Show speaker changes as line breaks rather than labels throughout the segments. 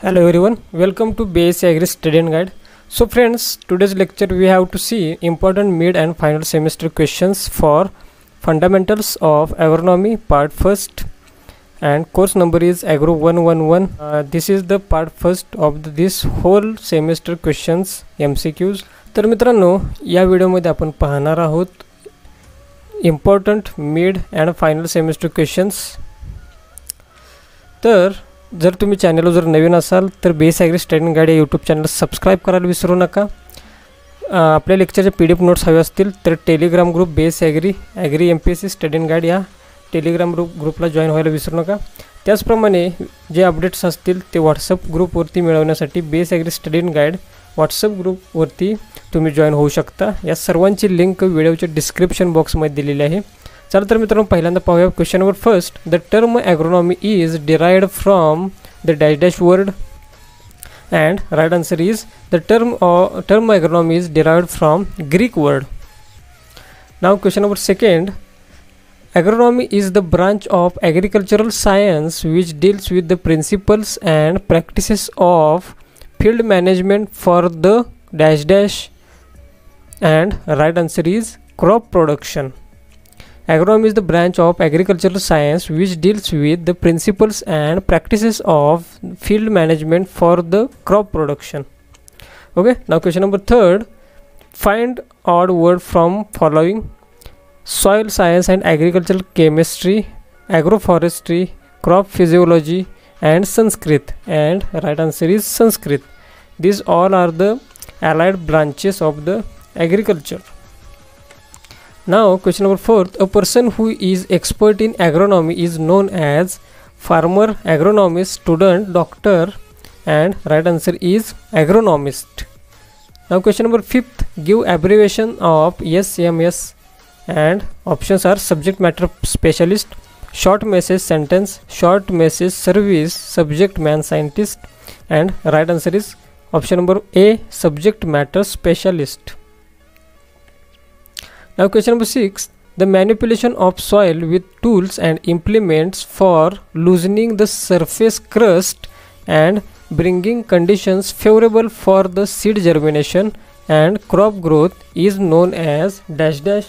Hello everyone, welcome to BSc Agri Study and Guide. So friends, today's lecture we have to see important mid and final semester questions for Fundamentals of Agronomy Part 1st and course number is Agro 111. This is the part 1st of this whole semester questions MCQs. तर मित्रांनो, या व्हिडिओमध्ये आपण पाहणार आहोत important mid and final semester questions. तर जर तुम्ही चॅनलवर जर नवीन असाल तर बेस ॲग्री स्टडी गाईड या यूट्यूब चॅनल सबस्क्राईब करायला विसरू नका. आपल्या लेक्चरचे PDF नोट्स हवे असतील तर Telegram group base agri MPSC study guide या टेलिग्राम ग्रुपला जॉईन व्हायला विसरू नका. त्याचप्रमाणे जे अपडेट्स असतील ते व्हॉट्सअप ग्रुपवरती मिळवण्यासाठी base agri study guide WhatsApp ग्रुपवरती तुम्ही जॉईन होऊ शकता. या सर्वांची लिंक व्हिडिओच्या डिस्क्रिप्शन बॉक्समध्ये दिलेली आहे. चला तर मित्रांनो, पहिल्यांदा पाहूया question number first. The term agronomy is derived from the dash dash word and right answer is the term agronomy is derived from Greek word. Now question number second. Agronomy is the branch of agricultural science which deals with the principles and practices of field management for the dash dash and right answer is crop production. Agronomy is the branch of agricultural science which deals with the principles and practices of field management for the crop production. Okay, now question number third. Find odd word from following: soil science and agricultural chemistry, agroforestry, crop physiology and Sanskrit, and right answer is Sanskrit. These all are the allied branches of the agriculture. Now question number fourth. A person who is expert in agronomy is known as farmer, agronomist, student, doctor, and right answer is agronomist. Now question number fifth. Give abbreviation of SMS and options are subject matter specialist, short message sentence, short message service, subject man scientist, and right answer is option number A, subject matter specialist. Now question number 6. The manipulation of soil with tools and implements for loosening the surface crust and bringing conditions favorable for the seed germination and crop growth is known as dash dash,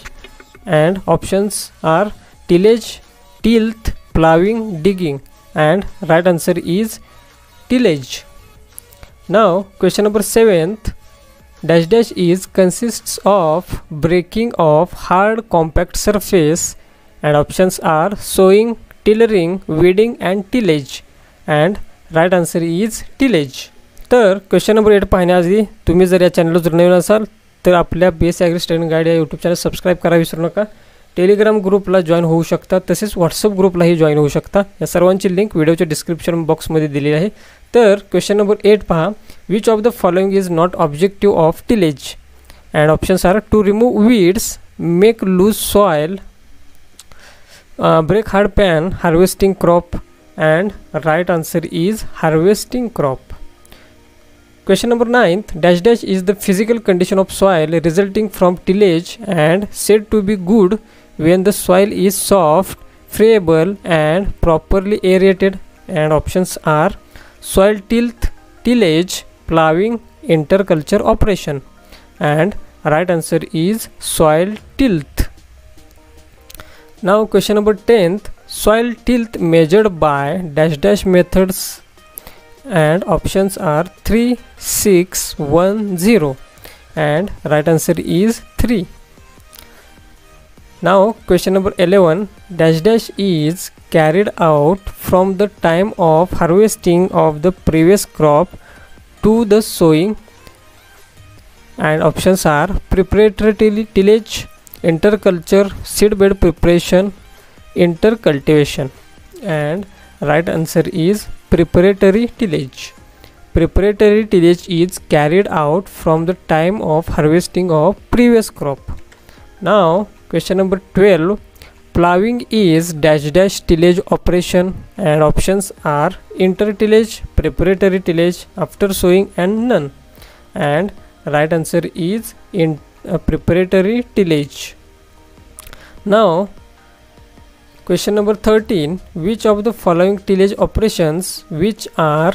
and options are tillage, tilth, plowing, digging, and right answer is tillage. Now question number 7th. Dash dash is consists of breaking of hard compact surface, and options are sowing, tillering, weeding and tillage, and right answer is tillage. तर question number 8 पाहण्याआधी तुम्ही जर या चॅनलवर जर नवीन असाल तर आपल्या base agri study guide या यूट्यूब चॅनल सबस्क्राईब करायला विसरू नका. टेलिग्राम ग्रुपला जॉईन होऊ शकता, तसेच व्हॉट्सअप ग्रुपलाही जॉईन होऊ शकता. या सर्वांची लिंक व्हिडिओच्या डिस्क्रिप्शन बॉक्समध्ये दिलेली आहे. तर क्वेश्चन नंबर 8 पहा. Which of the following is not objective of tillage, and options are to remove weeds, make loose soil, break hard pan, harvesting crop, and right answer is harvesting crop. Question number 9. Dash dash is the physical condition of soil resulting from tillage and said to be good when the soil is soft, friable and properly aerated, and options are soil tilth, tillage, plowing, interculture operation, and right answer is soil tilth. Now question number 10th. Soil tilth measured by dash dash methods, and options are 3, 6, 1, 0, and right answer is 3. Now question number 11. Dash dash is carried out from the time of harvesting of the previous crop to the sowing, and options are preparatory tillage, interculture, seedbed preparation, intercultivation, and right answer is preparatory tillage. Preparatory tillage is carried out from the time of harvesting of previous crop. Now question number 12. Plowing is dash dash tillage operation, and options are intertillage, preparatory tillage, after sowing, and none, and right answer is in preparatory tillage. Now question number 13. Which of the following tillage operations which are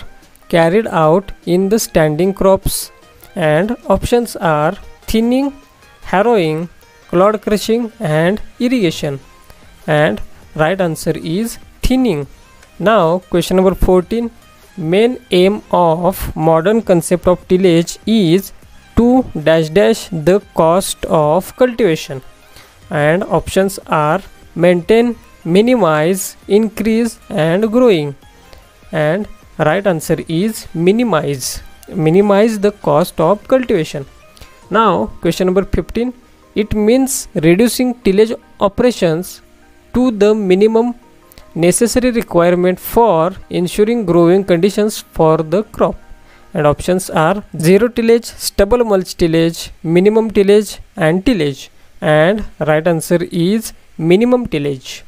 carried out in the standing crops? And options are thinning, harrowing, clod crushing and irrigation. And right answer is thinning. Now question number 14. Main aim of modern concept of tillage is to dash dash the cost of cultivation. And options are maintain, minimize, increase and growing. And right answer is minimize the cost of cultivation. Now question number 15. It means reducing tillage operations to the minimum necessary requirement for ensuring growing conditions for the crop. And options are zero tillage, stubble mulch tillage, minimum tillage and tillage. And right answer is minimum tillage.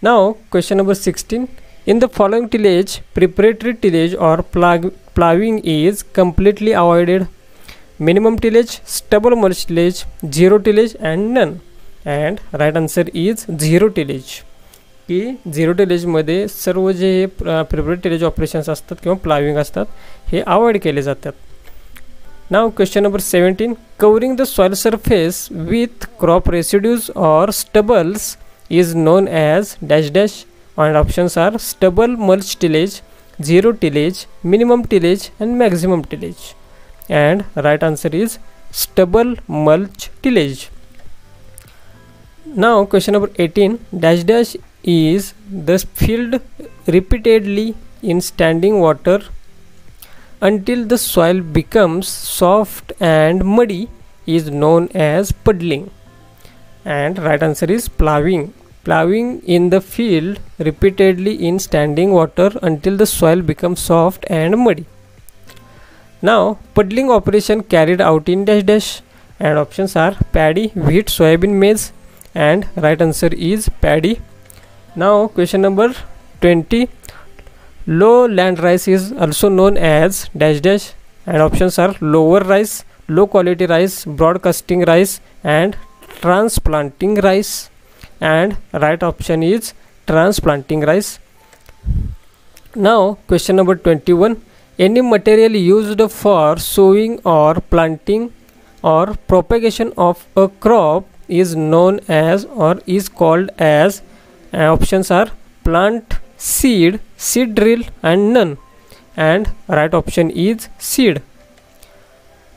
Now question number 16. In the following tillage, preparatory tillage or ploughing is completely avoided. Minimum tillage, stubble mulch tillage, zero tillage and none. And right answer is zero tillage. की zero टिलेजमध्ये सर्व जे preparatory tillage operations असतात किंवा ploughing असतात हे avoid केले जातात. Now question number 17. Covering the soil surface with crop residues or stubbles is known as dash dash. And options are stubble mulch tillage, zero tillage, minimum tillage and maximum tillage. And right answer is stubble mulch tillage. Now question number 18. Dash dash is the field repeatedly in standing water until the soil becomes soft and muddy is known as puddling. And right answer is ploughing. Ploughing in the field repeatedly in standing water until the soil becomes soft and muddy. Now puddling operation carried out in dash dash. And options are paddy, wheat, soybean, maize. And right answer is paddy. Now question number 20. Low land rice is also known as dash dash. And options are lower rice, low quality rice, broadcasting rice and transplanting rice. And right option is transplanting rice. Now question number 21. Any material used for sowing or planting or propagation of a crop is known as or is called as. Options are plant, seed, seed drill and none. And right option is seed.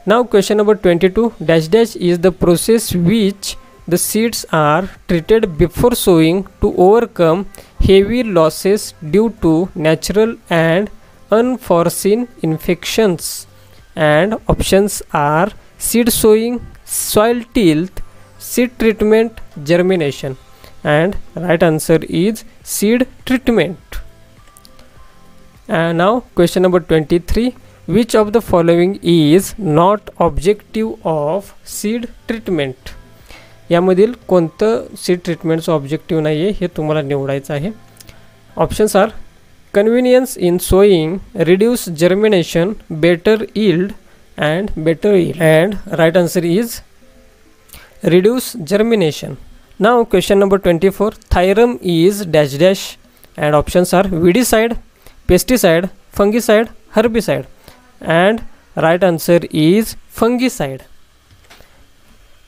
Now question number 22. Dash dash is the process which the seeds are treated before sowing to overcome heavy losses due to natural and unforeseen infections. And options are seed sowing, soil tilth, seed treatment, germination. And right answer is seed treatment. And now question number 23. Which of the following is not objective of seed treatment? यामधील कोणतं seed ट्रीटमेंटचं objective नाही आहे हे तुम्हाला निवडायचं आहे. Options are convenience in sowing, reduce germination, better yield and better yield. And right answer is reduce germination. Now question number 24. Thyrum is dash dash. And options are weedicide, pesticide, fungicide, herbicide. And right answer is fungicide.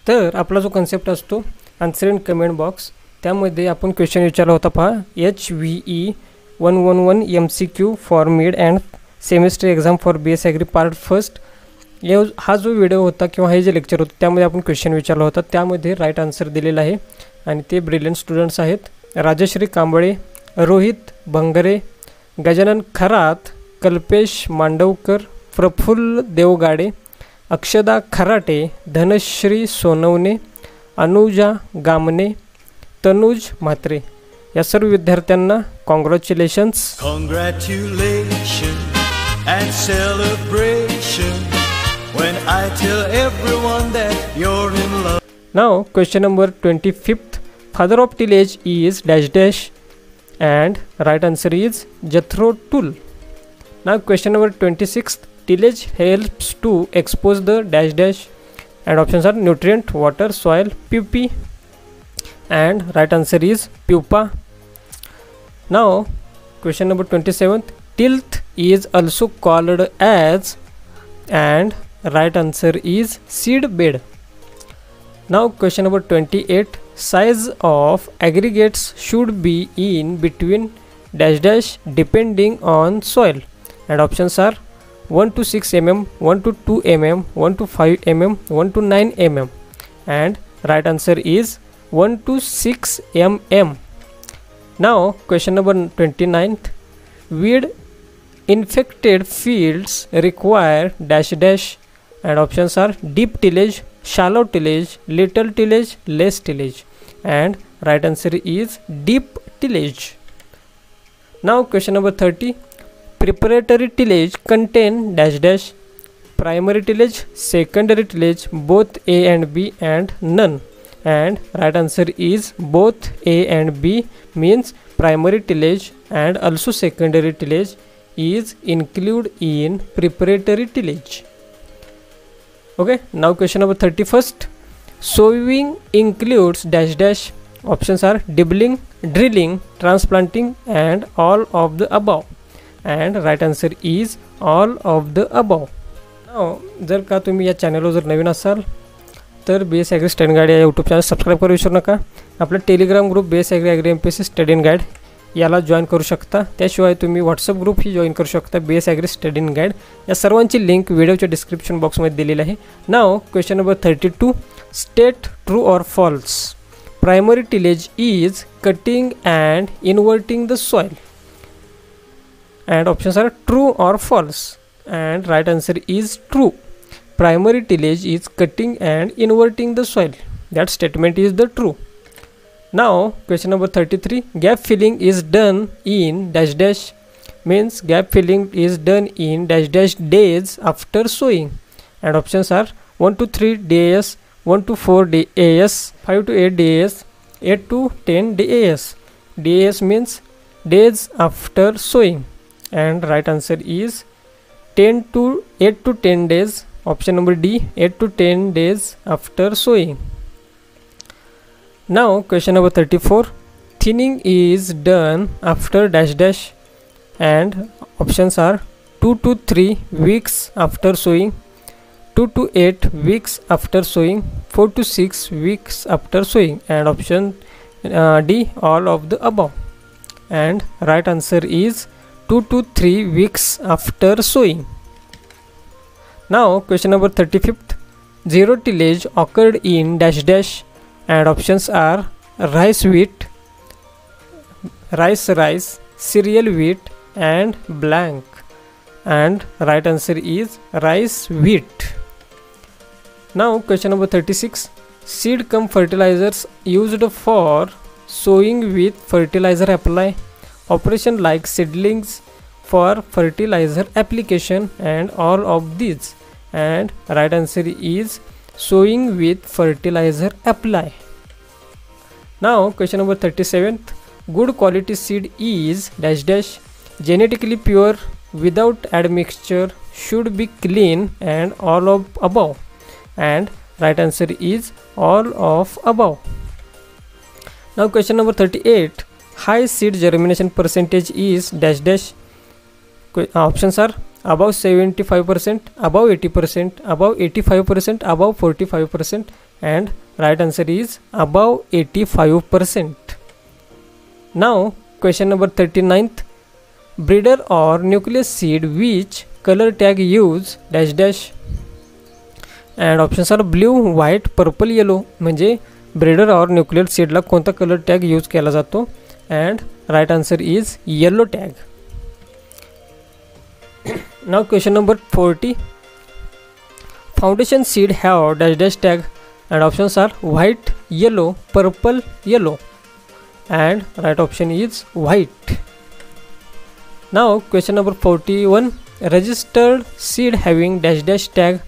तर आपला जो concept असतो answer in comment box त्यामध्ये आपण question विचारला होता पहा HVE 111 MCQ for mid and semester exam for BS agri part first. हा जो व्हिडिओ होता किंवा हे जे लेक्चर होतं त्यामध्ये आपण क्वेश्चन विचारला होता. त्यामध्ये राईट आन्सर दिलेला आहे आणि ते ब्रिलियंट स्टुडंट्स आहेत राजश्री कांबळे, रोहित भंगरे, गजानन खरात, कल्पेश मांडवकर, प्रफुल्ल देवगाडे, अक्षदा खराटे, धनश्री सोनवणे, अनुजा गामने, तनुज म्हात्रे. या सर्व विद्यार्थ्यांना congratulations.
And celebration when I tell everyone that you're in love.
Now question number 25th. Father of tillage is dash dash. And right answer is Jethro Tull. Now question number 26th. Tillage helps to expose the dash dash. And options are nutrient, water, soil, pupae. And right answer is pupa. Now question number 27th. tilth is also called as, and right answer is seed bed. Now question number 28, size of aggregates should be in between dash dash depending on soil, and options are 1 to 6 mm, 1 to 2 mm, 1 to 5 mm, 1 to 9 mm, and right answer is 1 to 6 mm. Now question number 29th, weed infected fields require dash dash, and options are deep tillage, shallow tillage, little tillage, less tillage, and right answer is deep tillage. Now question number 30, preparatory tillage contain dash dash, primary tillage, secondary tillage, both A and B, and none, and right answer is both A and B, means primary tillage and also secondary tillage is included in preparatory tillage. Okay, now question number 31st, sowing includes dash dash, options are dibbling, drilling, transplanting, and all of the above, and right answer is all of the above. Now जर का तुम्ही या चॅनलवर जर नवीन असाल तर BS agri study guide या YouTube channel subscribe करू विसरू नका. आपला Telegram group BS agri MPSC study in guide याला जॉईन करू शकता. त्याशिवाय तुम्ही व्हॉट्सअप ग्रुप ही जॉईन करू शकता BS agri study in guide. या सर्वांची लिंक व्हिडिओच्या डिस्क्रिप्शन बॉक्समध्ये दिलेली आहे. Now question number 32, state true or false, primary tillage is cutting and inverting the soil, and options are true or false, and right answer is true. Primary tillage is cutting and inverting the soil. That statement is the true. Now question number 33, gap filling is done in dash dash, means gap filling is done in dash dash days after sowing, and options are 1 to 3 days, 1 to 4 days, 5 to 8 days, 8 to 10 days. Days means days after sowing, and right answer is 8 to 10 days, option number D, 8 to 10 days after sowing. Now question number 34, thinning is done after dash dash, and options are 2 to 3 weeks after sowing, 2 to 8 weeks after sowing, 4 to 6 weeks after sowing, and option D, all of the above, and right answer is 2 to 3 weeks after sowing. Now question number 35th, zero tillage occurred in dash dash, and options are rice wheat, rice, cereal wheat, and blank, and right answer is rice wheat. Now question number 36, seed cum fertilizers used for sowing with fertilizer apply, operation like seedlings for fertilizer application, and all of these, and right answer is sowing with fertilizer apply. Now question number 37th, good quality seed is dash dash, genetically pure, without admixture, should be clean, and all of above, and right answer is all of above. Now question number 38, high seed germination percentage is dash dash, options are above 75%, above 80%, above 85%, above 45%, and right answer is above 85%. Now question number 39th, breeder or nucleus seed which color tag use dash dash, and options are blue, white, purple, yellow. म्हणजे breeder और nuclear सीडला कोणता colour tag use केला जातो, and right answer is yellow tag. Now question number 40, foundation seed have dash dash tag, and options are white, yellow, purple, yellow, and right option is white. Now question number 41, registered seed having dash dash tag,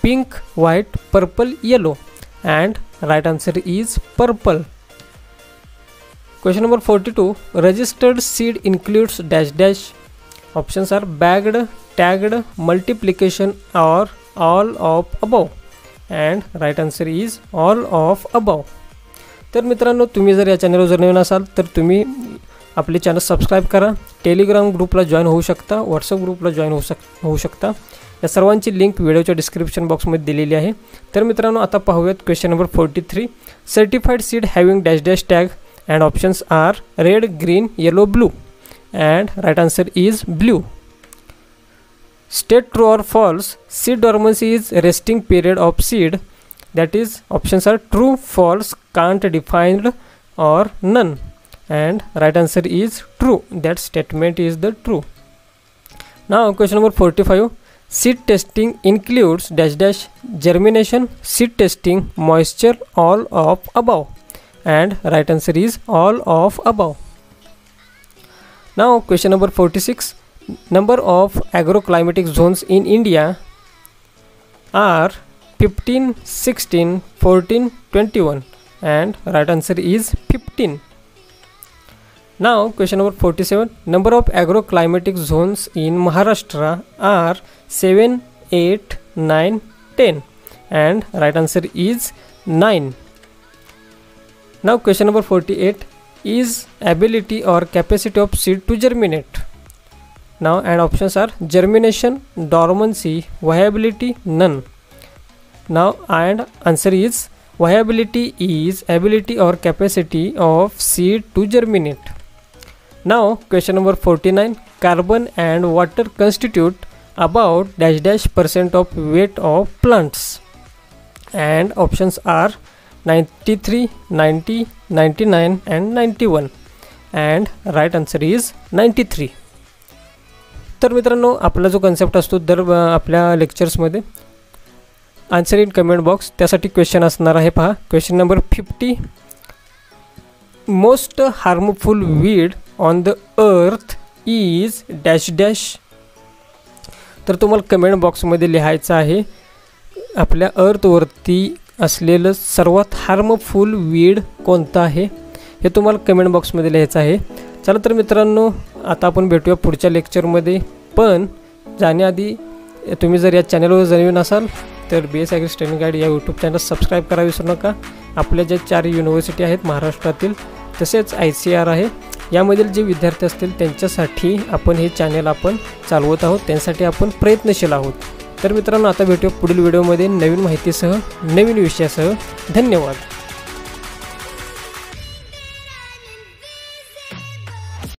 pink, white, purple, yellow, and right answer is purple. Question number 42, registered seed includes dash dash, options are bagged, tagged, multiplication, or all of above, and right answer is all of above. तर मित्रांनो, तुम्ही जर या चॅनलवर जर नवीन असाल तर तुम्ही आपले चॅनल सबस्क्राईब करा टेलिग्राम ग्रुपला जॉईन होऊ शकता, व्हॉट्सअप ग्रुपला जॉईन होऊ शकता. या सर्वांची लिंक व्हिडिओच्या डिस्क्रिप्शन बॉक्समध्ये दिलेली आहे. तर मित्रांनो आता पाहूयात question number 43. Certified seed having dash dash tag and options are red, green, yellow, blue and right answer is blue. State true or false, seed dormancy is resting period of seed. That is, options are true, false, can't, defined or none. And right answer is true. That statement is the true. Now question number 45. Seed testing includes dash dash germination, seed testing, moisture, all of above. And right answer is all of above. Now question number 46. Number of agroclimatic zones in India are 15, 16, 14, 21 and right answer is 15. Now question number 47. Number of agroclimatic zones in Maharashtra are 7, 8, 9, 10 and right answer is 9. Now question number 48. Is ability or capacity of seed to germinate? Now and options are germination, dormancy, viability, none. Now and answer is viability is ability or capacity of seed to germinate. Now question number 49. Carbon and water constitute about dash dash % of weight of plants. And options are 93, 90, 99 and 91 and right answer is 93. तर मित्रांनो आपला जो concept असतो दर आपल्या लेक्चर्समध्ये answer in comment box, त्यासाठी question असणार आहे. पहा question number 50. Most harmful weed on the earth is dash dash. तर तुम्हाला कमेंट बॉक्समध्ये लिहायचं आहे आपल्या अर्थवरती असलेलं सर्वात हार्मफुल वीड कोणतं आहे हे तुम्हाला कमेंट बॉक्समध्ये लिहायचं आहे. चला तर मित्रांनो आता आपण भेटूया पुढच्या लेक्चरमध्ये. पण जाण्याआधी तुम्ही जर या चॅनलवर नवीन असाल तर BS ॲग्री ट्रेनिंग गाईड या यूट्यूब चॅनल सबस्क्राईब करा विसरू नका. आपल्या ज्या 4 युनिव्हर्सिटी आहेत महाराष्ट्रातील तसेच ICAR आहे, यामधील जे विद्यार्थी असतील त्यांच्यासाठी आपण हे चॅनल आपण चालवत आहोत, त्यांसाठी आपण प्रयत्नशील आहोत. तर मित्रांनो आता भेटूया पुढील व्हिडिओमध्ये नवीन माहितीसह, नवीन विषयासह. धन्यवाद.